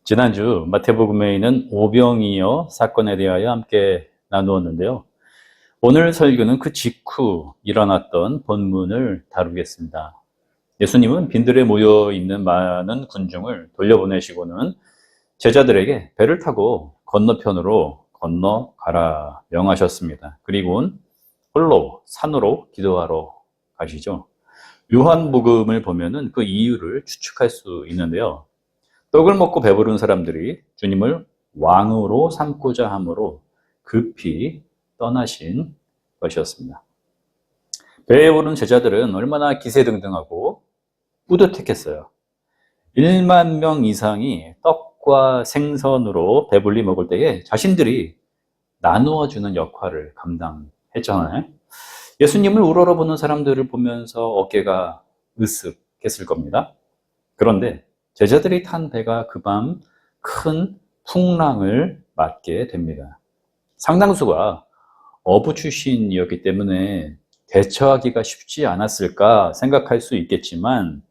지난주 마태복음에 있는 오병이어 사건에 대하여 함께 나누었는데요. 오늘 설교는 그 직후 일어났던 본문을 다루겠습니다. 예수님은 빈들에 모여 있는 많은 군중을 돌려보내시고는 제자들에게 배를 타고 건너편으로 건너가라 명하셨습니다. 그리고는 홀로 산으로 기도하러 가시죠. 요한복음을 보면은 그 이유를 추측할 수 있는데요. 떡을 먹고 배부른 사람들이 주님을 왕으로 삼고자 함으로 급히 떠나신 것이었습니다. 배에 오른 제자들은 얼마나 기세등등하고 뿌듯했겠어요. 1만 명 이상이 떡과 생선으로 배불리 먹을 때에 자신들이 나누어 주는 역할을 감당했잖아요. 예수님을 우러러보는 사람들을 보면서 어깨가 으쓱했을 겁니다. 그런데 제자들이 탄 배가 그 밤 큰 풍랑을 맞게 됩니다. 상당수가 어부 출신이었기 때문에 대처하기가 쉽지 않았을까 생각할 수 있겠지만,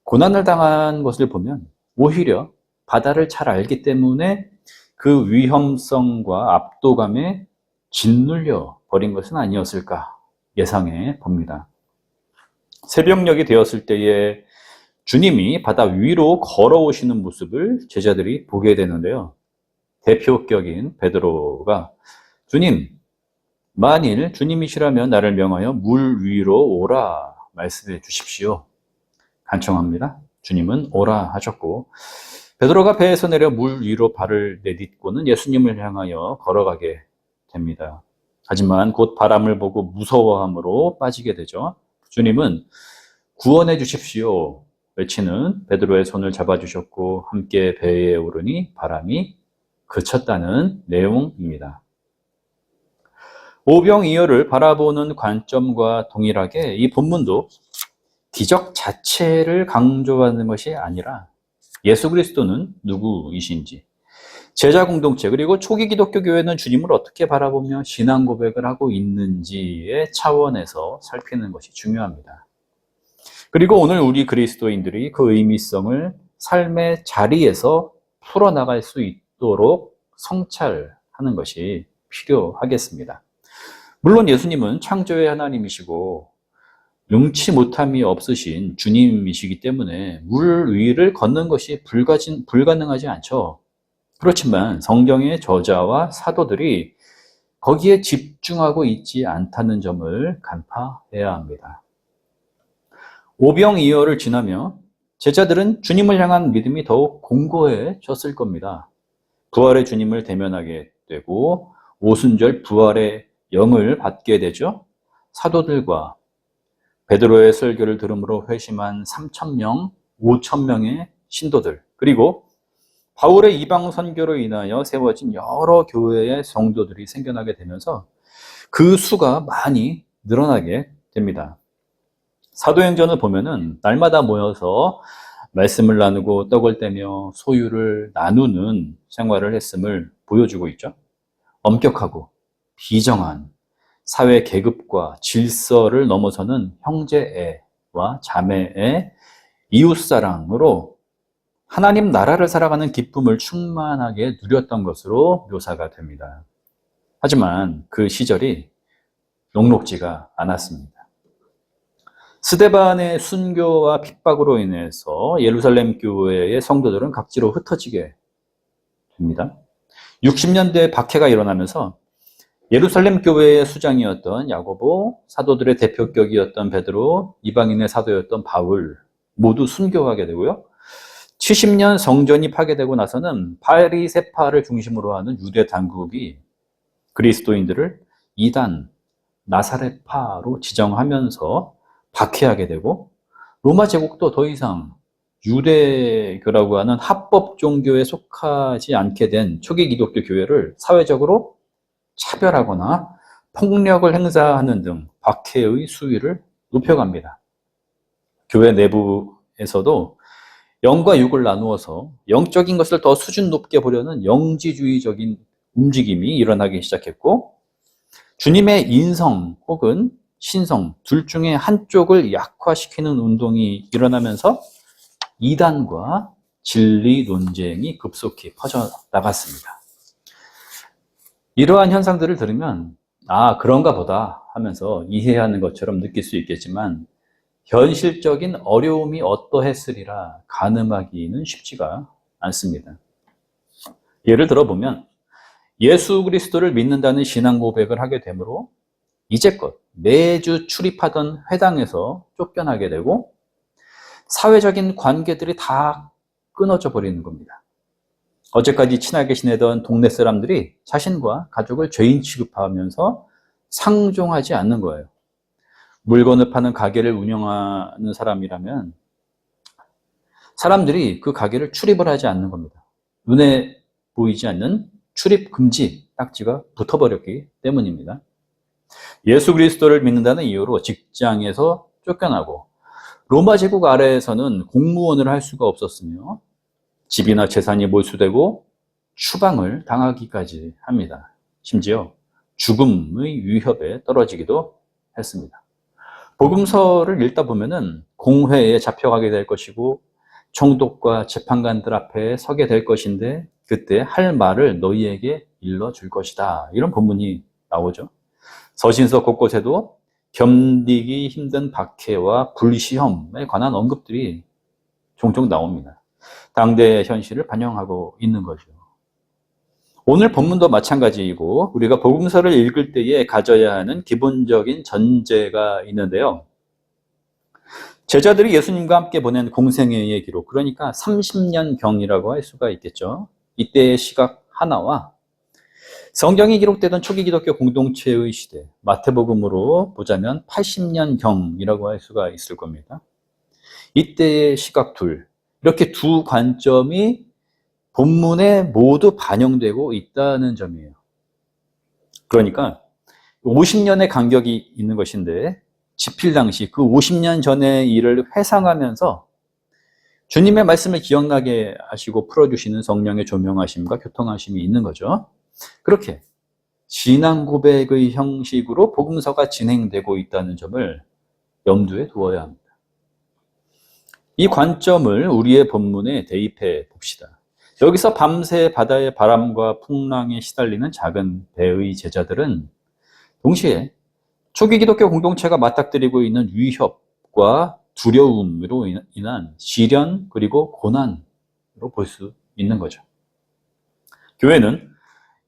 고난을 당한 것을 보면 오히려 바다를 잘 알기 때문에 그 위험성과 압도감에 짓눌려 버린 것은 아니었을까 예상해 봅니다. 새벽녘이 되었을 때에 주님이 바다 위로 걸어오시는 모습을 제자들이 보게 되는데요. 대표격인 베드로가 주님, 만일 주님이시라면 나를 명하여 물 위로 오라 말씀해 주십시오. 간청합니다. 주님은 오라 하셨고, 베드로가 배에서 내려 물 위로 발을 내딛고는 예수님을 향하여 걸어가게 됩니다. 하지만 곧 바람을 보고 무서워함으로 빠지게 되죠. 주님은 구원해 주십시오 외치는 베드로의 손을 잡아주셨고 함께 배에 오르니 바람이 그쳤다는 내용입니다. 오병이어를 바라보는 관점과 동일하게 이 본문도 기적 자체를 강조하는 것이 아니라 예수 그리스도는 누구이신지, 제자 공동체 그리고 초기 기독교 교회는 주님을 어떻게 바라보며 신앙 고백을 하고 있는지의 차원에서 살피는 것이 중요합니다. 그리고 오늘 우리 그리스도인들이 그 의미성을 삶의 자리에서 풀어나갈 수 있도록 성찰하는 것이 필요하겠습니다. 물론 예수님은 창조의 하나님이시고 능치 못함이 없으신 주님이시기 때문에 물 위를 걷는 것이 불가능하지 않죠. 그렇지만 성경의 저자와 사도들이 거기에 집중하고 있지 않다는 점을 간파해야 합니다. 오병이어를 지나며 제자들은 주님을 향한 믿음이 더욱 공고해졌을 겁니다. 부활의 주님을 대면하게 되고 오순절 부활의 영을 받게 되죠. 사도들과 베드로의 설교를 들음으로 회심한 3,000명, 5,000명의 신도들, 그리고 바울의 이방 선교로 인하여 세워진 여러 교회의 성도들이 생겨나게 되면서 그 수가 많이 늘어나게 됩니다. 사도행전을 보면은 날마다 모여서 말씀을 나누고 떡을 떼며 소유를 나누는 생활을 했음을 보여주고 있죠. 엄격하고 비정한 사회 계급과 질서를 넘어서는 형제애와 자매의 이웃사랑으로 하나님 나라를 살아가는 기쁨을 충만하게 누렸던 것으로 묘사가 됩니다. 하지만 그 시절이 녹록지가 않았습니다. 스데반의 순교와 핍박으로 인해서 예루살렘 교회의 성도들은 각지로 흩어지게 됩니다. 60년대 박해가 일어나면서 예루살렘 교회의 수장이었던 야고보, 사도들의 대표격이었던 베드로, 이방인의 사도였던 바울 모두 순교하게 되고요. 70년 성전이 파괴되고 나서는 바리새파를 중심으로 하는 유대 당국이 그리스도인들을 이단, 나사렛파로 지정하면서 박해하게 되고, 로마 제국도 더 이상 유대교라고 하는 합법 종교에 속하지 않게 된 초기 기독교 교회를 사회적으로 차별하거나 폭력을 행사하는 등 박해의 수위를 높여갑니다. 교회 내부에서도 영과 육을 나누어서 영적인 것을 더 수준 높게 보려는 영지주의적인 움직임이 일어나기 시작했고, 주님의 인성 혹은 신성 둘 중에 한쪽을 약화시키는 운동이 일어나면서 이단과 진리 논쟁이 급속히 퍼져나갔습니다. 이러한 현상들을 들으면 그런가 보다 하면서 이해하는 것처럼 느낄 수 있겠지만 현실적인 어려움이 어떠했으리라 가늠하기는 쉽지가 않습니다. 예를 들어보면 예수 그리스도를 믿는다는 신앙 고백을 하게 되므로 이제껏 매주 출입하던 회당에서 쫓겨나게 되고 사회적인 관계들이 다 끊어져 버리는 겁니다. 어제까지 친하게 지내던 동네 사람들이 자신과 가족을 죄인 취급하면서 상종하지 않는 거예요. 물건을 파는 가게를 운영하는 사람이라면 사람들이 그 가게를 출입을 하지 않는 겁니다. 눈에 보이지 않는 출입 금지 딱지가 붙어버렸기 때문입니다. 예수 그리스도를 믿는다는 이유로 직장에서 쫓겨나고 로마 제국 아래에서는 공무원을 할 수가 없었으며 집이나 재산이 몰수되고 추방을 당하기까지 합니다. 심지어 죽음의 위협에 떨어지기도 했습니다. 복음서를 읽다 보면은 공회에 잡혀가게 될 것이고 총독과 재판관들 앞에 서게 될 것인데 그때 할 말을 너희에게 일러줄 것이다. 이런 본문이 나오죠. 서신서 곳곳에도 견디기 힘든 박해와 불시험에 관한 언급들이 종종 나옵니다. 당대의 현실을 반영하고 있는 거죠. 오늘 본문도 마찬가지이고 우리가 복음서를 읽을 때에 가져야 하는 기본적인 전제가 있는데요. 제자들이 예수님과 함께 보낸 공생애의 기록, 그러니까 30년경이라고 할 수가 있겠죠. 이때의 시각 하나와 성경이 기록되던 초기 기독교 공동체의 시대, 마태복음으로 보자면 80년경이라고 할 수가 있을 겁니다. 이때의 시각 둘, 이렇게 두 관점이 본문에 모두 반영되고 있다는 점이에요. 그러니까 50년의 간격이 있는 것인데 집필 당시 그 50년 전의 일을 회상하면서 주님의 말씀을 기억나게 하시고 풀어주시는 성령의 조명하심과 교통하심이 있는 거죠. 그렇게 신앙 고백의 형식으로 복음서가 진행되고 있다는 점을 염두에 두어야 합니다. 이 관점을 우리의 본문에 대입해 봅시다. 여기서 밤새 바다의 바람과 풍랑에 시달리는 작은 배의 제자들은 동시에 초기 기독교 공동체가 맞닥뜨리고 있는 위협과 두려움으로 인한 시련 그리고 고난으로 볼 수 있는 거죠. 교회는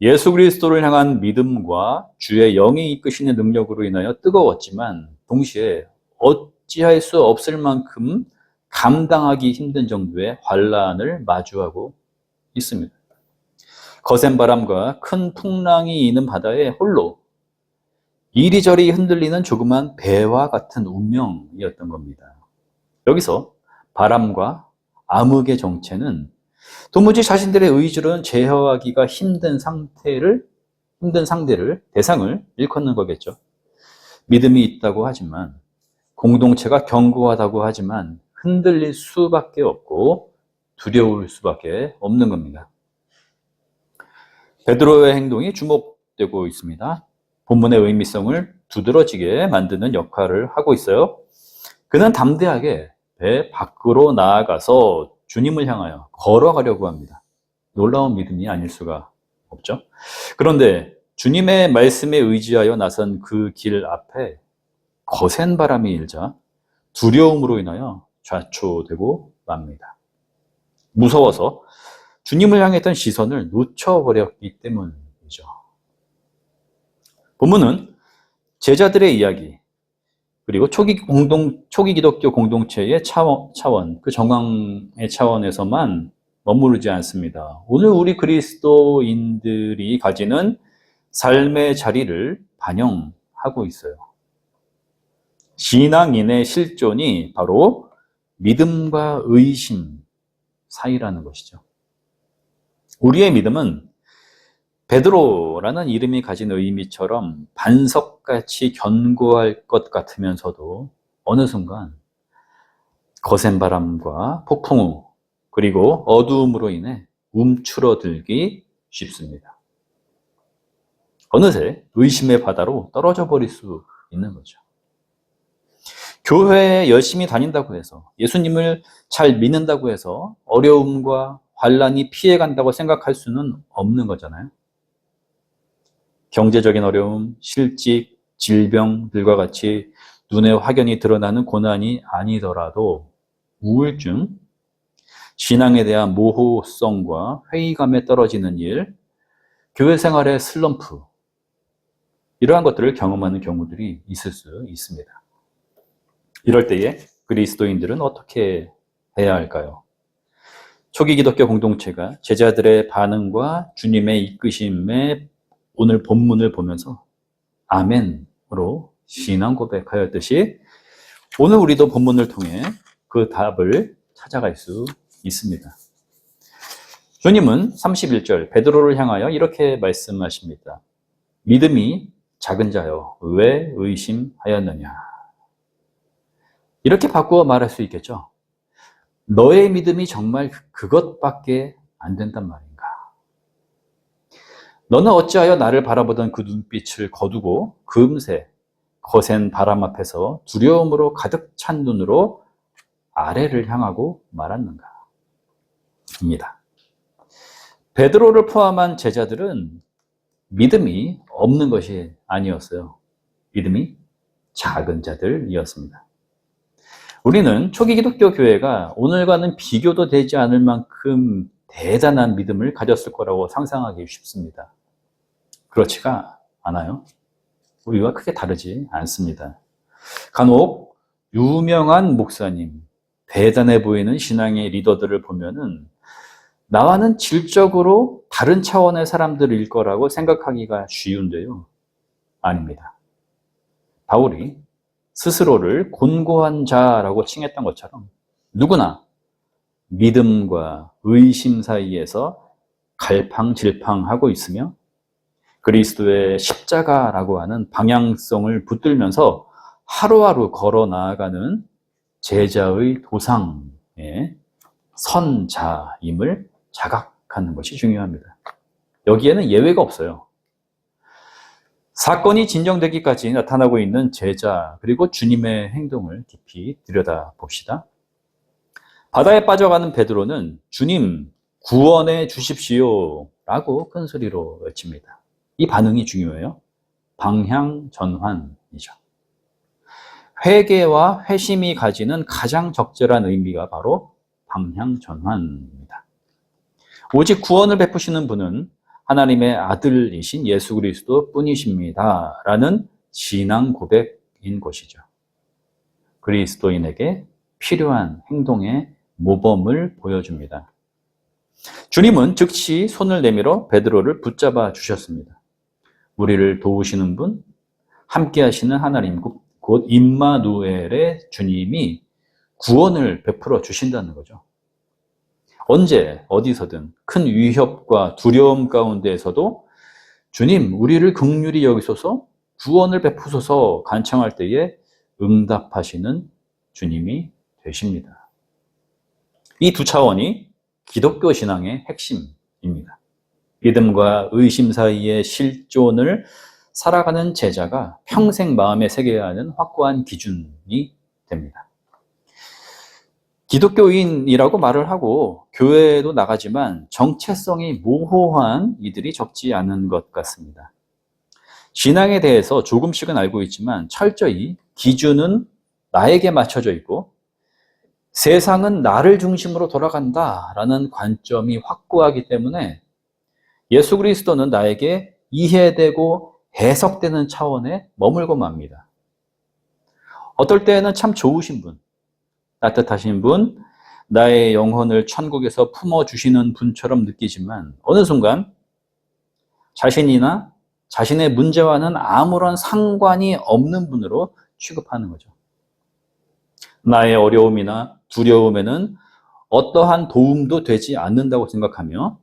예수 그리스도를 향한 믿음과 주의 영이 이끄시는 능력으로 인하여 뜨거웠지만 동시에 어찌할 수 없을 만큼 감당하기 힘든 정도의 환난을 마주하고 있습니다. 거센 바람과 큰 풍랑이 있는 바다에 홀로 이리저리 흔들리는 조그만 배와 같은 운명이었던 겁니다. 여기서 바람과 암흑의 정체는 도무지 자신들의 의지로는 제어하기가 힘든 상대를, 대상을 일컫는 거겠죠. 믿음이 있다고 하지만, 공동체가 견고하다고 하지만 흔들릴 수밖에 없고 두려울 수밖에 없는 겁니다. 베드로의 행동이 주목되고 있습니다. 본문의 의미성을 두드러지게 만드는 역할을 하고 있어요. 그는 담대하게 배 밖으로 나아가서 주님을 향하여 걸어가려고 합니다. 놀라운 믿음이 아닐 수가 없죠. 그런데 주님의 말씀에 의지하여 나선 그 길 앞에 거센 바람이 일자 두려움으로 인하여 좌초되고 맙니다. 무서워서 주님을 향했던 시선을 놓쳐버렸기 때문이죠. 본문은 제자들의 이야기, 그리고 초기 기독교 공동체의 차원, 그 정황의 차원에서만 머무르지 않습니다. 오늘 우리 그리스도인들이 가지는 삶의 자리를 반영하고 있어요. 신앙인의 실존이 바로 믿음과 의심 사이라는 것이죠. 우리의 믿음은 베드로라는 이름이 가진 의미처럼 반석같이 견고할 것 같으면서도 어느 순간 거센 바람과 폭풍우 그리고 어두움으로 인해 움츠러들기 쉽습니다. 어느새 의심의 바다로 떨어져 버릴 수 있는 거죠. 교회에 열심히 다닌다고 해서, 예수님을 잘 믿는다고 해서 어려움과 환란이 피해간다고 생각할 수는 없는 거잖아요. 경제적인 어려움, 실직, 질병들과 같이 눈에 확연히 드러나는 고난이 아니더라도 우울증, 신앙에 대한 모호성과 회의감에 떨어지는 일, 교회 생활의 슬럼프, 이러한 것들을 경험하는 경우들이 있을 수 있습니다. 이럴 때에 그리스도인들은 어떻게 해야 할까요? 초기 기독교 공동체가 제자들의 반응과 주님의 이끄심에 오늘 본문을 보면서 아멘으로 신앙 고백하였듯이 오늘 우리도 본문을 통해 그 답을 찾아갈 수 있습니다. 주님은 31절 베드로를 향하여 이렇게 말씀하십니다. 믿음이 작은 자여 왜 의심하였느냐. 이렇게 바꾸어 말할 수 있겠죠. 너의 믿음이 정말 그것밖에 안 된단 말인가. 너는 어찌하여 나를 바라보던 그 눈빛을 거두고 금세 거센 바람 앞에서 두려움으로 가득 찬 눈으로 아래를 향하고 말았는가. 입니다. 베드로를 포함한 제자들은 믿음이 없는 것이 아니었어요. 믿음이 작은 자들이었습니다. 우리는 초기 기독교 교회가 오늘과는 비교도 되지 않을 만큼 대단한 믿음을 가졌을 거라고 상상하기 쉽습니다. 그렇지가 않아요. 우리와 크게 다르지 않습니다. 간혹 유명한 목사님, 대단해 보이는 신앙의 리더들을 보면은 나와는 질적으로 다른 차원의 사람들일 거라고 생각하기가 쉬운데요. 아닙니다. 바울이 스스로를 곤고한 자라고 칭했던 것처럼 누구나 믿음과 의심 사이에서 갈팡질팡하고 있으며 그리스도의 십자가라고 하는 방향성을 붙들면서 하루하루 걸어 나아가는 제자의 도상의 선자임을 자각하는 것이 중요합니다. 여기에는 예외가 없어요. 사건이 진정되기까지 나타나고 있는 제자 그리고 주님의 행동을 깊이 들여다봅시다. 바다에 빠져가는 베드로는 주님 구원해 주십시오 라고 큰 소리로 외칩니다. 이 반응이 중요해요. 방향 전환이죠. 회개와 회심이 가지는 가장 적절한 의미가 바로 방향 전환입니다. 오직 구원을 베푸시는 분은 하나님의 아들이신 예수 그리스도 뿐이십니다 라는 신앙 고백인 것이죠. 그리스도인에게 필요한 행동의 모범을 보여줍니다. 주님은 즉시 손을 내밀어 베드로를 붙잡아 주셨습니다. 우리를 도우시는 분, 함께 하시는 하나님, 곧 임마누엘의 주님이 구원을 베풀어 주신다는 거죠. 언제 어디서든 큰 위협과 두려움 가운데에서도 주님 우리를 긍휼히 여기소서 구원을 베푸소서 간청할 때에 응답하시는 주님이 되십니다. 이 두 차원이 기독교 신앙의 핵심입니다. 믿음과 의심 사이의 실존을 살아가는 제자가 평생 마음에 새겨야 하는 확고한 기준이 됩니다. 기독교인이라고 말을 하고 교회에도 나가지만 정체성이 모호한 이들이 적지 않은 것 같습니다. 신앙에 대해서 조금씩은 알고 있지만 철저히 기준은 나에게 맞춰져 있고 세상은 나를 중심으로 돌아간다라는 관점이 확고하기 때문에 예수 그리스도는 나에게 이해되고 해석되는 차원에 머물고 맙니다. 어떨 때는 참 좋으신 분, 따뜻하신 분, 나의 영혼을 천국에서 품어주시는 분처럼 느끼지만 어느 순간 자신이나 자신의 문제와는 아무런 상관이 없는 분으로 취급하는 거죠. 나의 어려움이나 두려움에는 어떠한 도움도 되지 않는다고 생각하며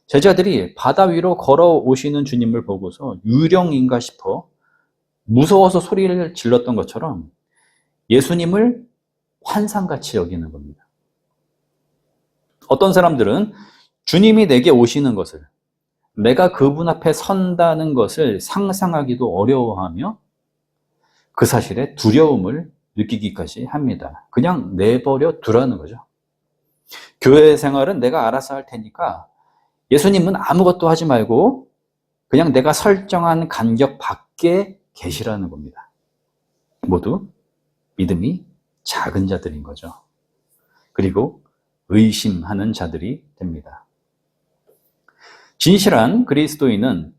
제자들이 바다 위로 걸어오시는 주님을 보고서 유령인가 싶어 무서워서 소리를 질렀던 것처럼 예수님을 환상같이 여기는 겁니다. 어떤 사람들은 주님이 내게 오시는 것을, 내가 그분 앞에 선다는 것을 상상하기도 어려워하며 그 사실에 두려움을 느끼기까지 합니다. 그냥 내버려 두라는 거죠. 교회 생활은 내가 알아서 할 테니까 예수님은 아무것도 하지 말고 그냥 내가 설정한 간격 밖에 계시라는 겁니다. 모두 믿음이 작은 자들인 거죠. 그리고 의심하는 자들이 됩니다. 진실한 그리스도인은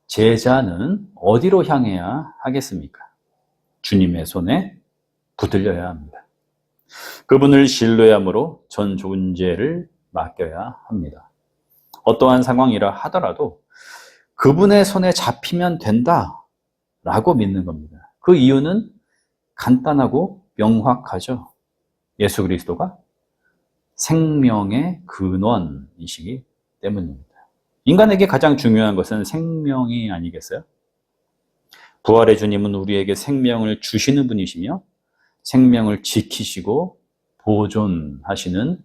제자는 어디로 향해야 하겠습니까? 주님의 손에 붙들려야 합니다. 그분을 신뢰함으로 전 존재를 맡겨야 합니다. 어떠한 상황이라 하더라도 그분의 손에 잡히면 된다라고 믿는 겁니다. 그 이유는 간단하고 명확하죠. 예수 그리스도가 생명의 근원이시기 때문입니다. 인간에게 가장 중요한 것은 생명이 아니겠어요? 부활의 주님은 우리에게 생명을 주시는 분이시며 생명을 지키시고 보존하시는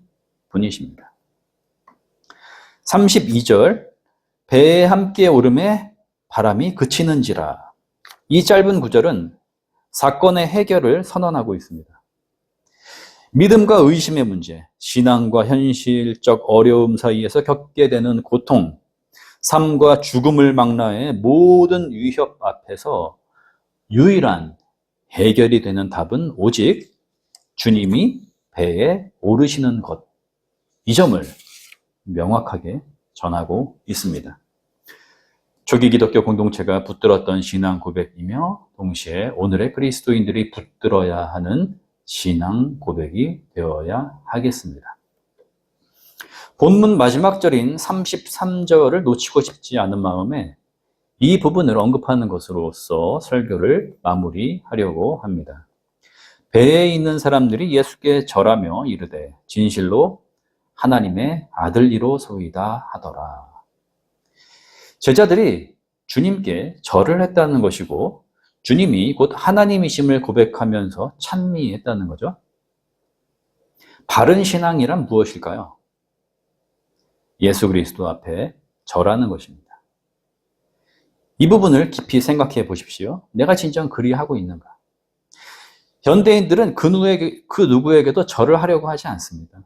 분이십니다. 32절 배에 함께 오름에 바람이 그치는지라. 이 짧은 구절은 사건의 해결을 선언하고 있습니다. 믿음과 의심의 문제, 신앙과 현실적 어려움 사이에서 겪게 되는 고통, 삶과 죽음을 망라해 모든 위협 앞에서 유일한 해결이 되는 답은 오직 주님이 배에 오르시는 것. 이 점을 명확하게 전하고 있습니다. 초기 기독교 공동체가 붙들었던 신앙 고백이며 동시에 오늘의 그리스도인들이 붙들어야 하는 신앙 고백이 되어야 하겠습니다. 본문 마지막 절인 33절을 놓치고 싶지 않은 마음에 이 부분을 언급하는 것으로서 설교를 마무리하려고 합니다. 배에 있는 사람들이 예수께 절하며 이르되 진실로 하나님의 아들이로소이다 하더라. 제자들이 주님께 절을 했다는 것이고 주님이 곧 하나님이심을 고백하면서 찬미했다는 거죠. 바른 신앙이란 무엇일까요? 예수 그리스도 앞에 절하는 것입니다. 이 부분을 깊이 생각해 보십시오. 내가 진정 그리하고 있는가? 현대인들은 그 누구에게도 절을 하려고 하지 않습니다.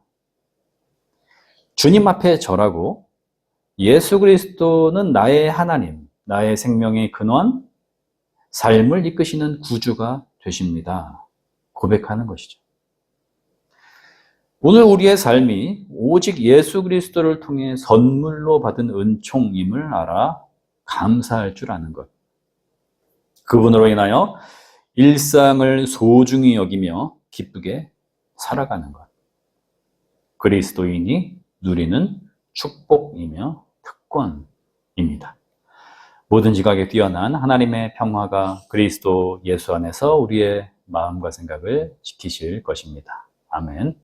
주님 앞에 절하고 예수 그리스도는 나의 하나님, 나의 생명의 근원, 삶을 이끄시는 구주가 되십니다. 고백하는 것이죠. 오늘 우리의 삶이 오직 예수 그리스도를 통해 선물로 받은 은총임을 알아 감사할 줄 아는 것. 그분으로 인하여 일상을 소중히 여기며 기쁘게 살아가는 것. 그리스도인이 누리는 축복이며 특권입니다. 모든 지각에 뛰어난 하나님의 평화가 그리스도 예수 안에서 우리의 마음과 생각을 지키실 것입니다. 아멘.